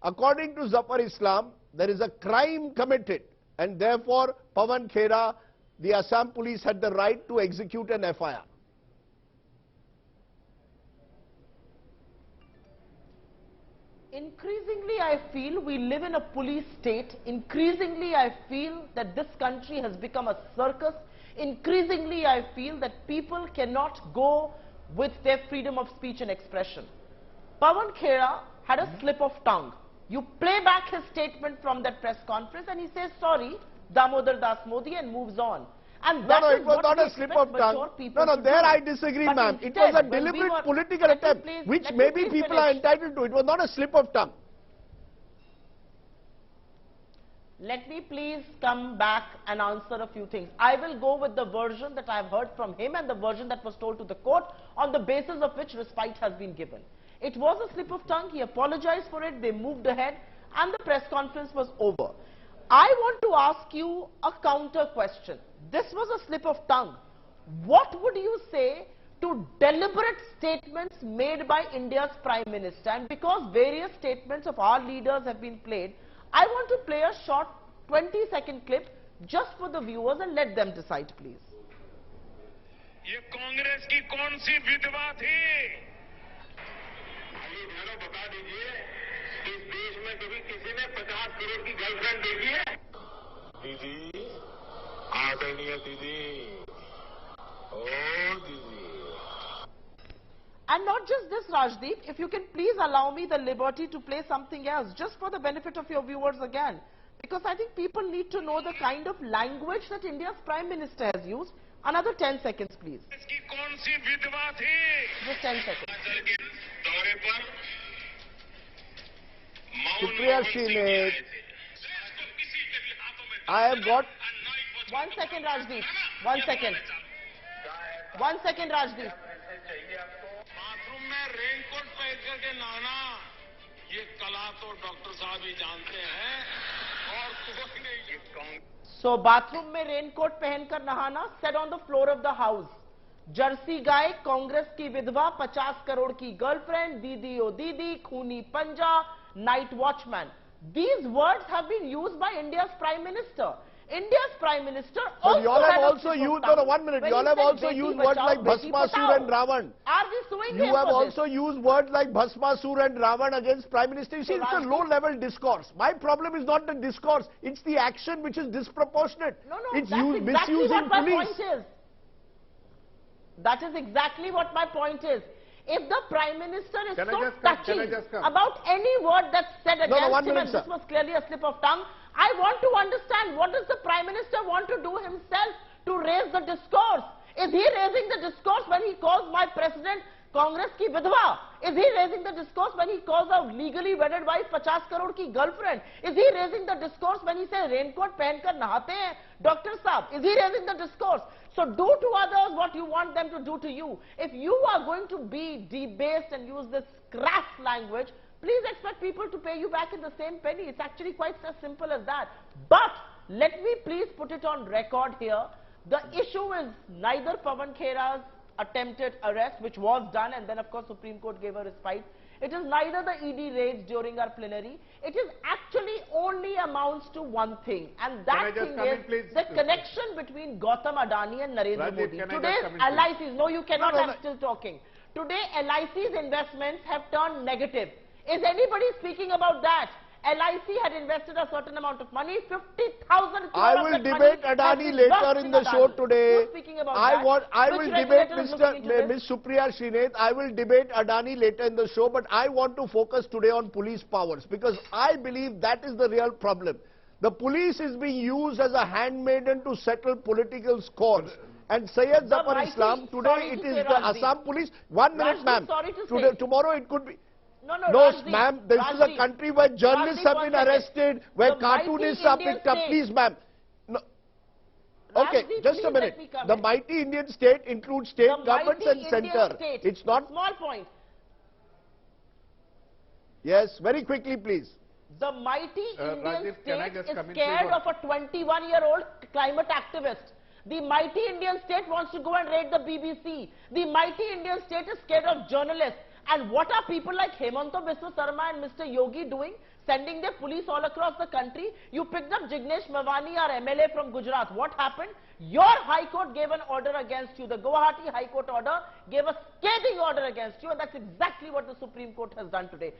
According to Zafar Islam, there is a crime committed, and therefore Pawan Khera, the Assam police, had the right to execute an FIR. Increasingly, I feel we live in a police state. Increasingly, I feel that this country has become a circus. Increasingly, I feel that people cannot go with their freedom of speech and expression. Pawan Khera had a slip of tongue. You play back his statement from that press conference and he says, sorry, Damodar Das Modi, and moves on. And No, it was not a slip of tongue. No, there I disagree, ma'am. It was a deliberate political attempt, which maybe people are entitled to. It was not a slip of tongue. Let me please come back and answer a few things. I will go with the version that I have heard from him and the version that was told to the court, on the basis of which respite has been given. It was a slip of tongue. He apologized for it. They moved ahead and the press conference was over. I want to ask you a counter question. This was a slip of tongue. What would you say to deliberate statements made by India's Prime Minister? And because various statements of our leaders have been played, I want to play a short 20-second clip just for the viewers and let them decide, please. ये कांग्रेस की कौन सी विधवा थी? बता दीजिए, इस देश में कभी किसी ने 50 करोड़ की गर्लफ्रेंड देखी है? दीदी, आदरणीय दीदी, ओ दीदी. And not just this, Rajdeep, if you can please allow me the liberty to play something else, just for the benefit of your viewers again. Because I think people need to know the kind of language that India's Prime Minister has used. Another 10 seconds, please. इसकी कौन सी विधवा थी? Just 10 seconds. दौरे पर Supriya, Srinate, I have got... 1 second, Rajdeep. 1 second. 1 second, Rajdeep. Bathroom में raincoat पहन करके नहाना, ये कला तो डॉक्टर साहब ही जानते हैं और कोई नहीं. So, bathroom में रेनकोट पहनकर नहाना, said on the floor of the house. Jersey गाय, कांग्रेस की विधवा, 50 करोड़ की गर्लफ्रेंड, दीदी ओ दीदी, खूनी पंजा, night watchman. These words have been used by India's Prime Minister. India's Prime Minister also y'all have had also used, no, 1 minute, y'all have also used words like Bhasmasur and Ravan. Are we suing him You have for this? also used words like Bhasmasur and Ravan against Prime Minister. You see, it's a low-level discourse. My problem is not the discourse, it's the action which is disproportionate. No, it's that's exactly misusing what my police. point is. That is exactly what my point is. If the Prime Minister is so touchy about any word that's said against him, and this was clearly a slip of tongue, I want to understand, what does the Prime Minister want to do himself to raise the discourse? Is he raising the discourse when he calls my president Congress ki vidhva? Is he raising the discourse when he calls a legally wedded wife 50 crore ki girlfriend? Is he raising the discourse when he says raincoat pehnkar nahate hain, Dr. Saab? Is he raising the discourse? So do to others what you want them to do to you. If you are going to be debased and use this crass language, please expect people to pay you back in the same penny. It's actually quite as simple as that. But let me please put it on record here. The issue is neither Pawan Khera's attempted arrest, which was done, and then of course Supreme Court gave a respite. It is neither the ED raids during our plenary. It is actually only amounts to one thing, and that thing is the connection between Gautam Adani and Narendra Modi. Today's LICs, no, you cannot, I'm still talking. Today LIC's investments have turned negative. Is anybody speaking about that? LIC had invested a certain amount of money, 50,000 crore. I will debate Adani later in the show today. I will debate Ms. Supriya, Srinate. I will debate Adani later in the show, but I want to focus today on police powers, because I believe that is the real problem. The police is being used as a handmaiden to settle political scores. And Syed Zafar Islam, today it is the Assam police. 1 minute, ma'am. Tomorrow it could be. No, ma'am, this is a country where journalists have been arrested, where cartoonists are picked up. Please, ma'am. No. Okay, just a minute. The mighty Indian state includes state governments and center. It's not... Small point. Yes, very quickly, please. The mighty Indian state is scared of a 21-year-old climate activist. The mighty Indian state wants to go and raid the BBC. The mighty Indian state is scared of journalists. And what are people like Hemanta Biswa Sarma and Mr. Yogi doing? sending their police all across the country. You picked up Jignesh Mawani, our MLA from Gujarat. What happened? Your High Court gave an order against you. The Guwahati High Court order gave a scathing order against you, and that's exactly what the Supreme Court has done today.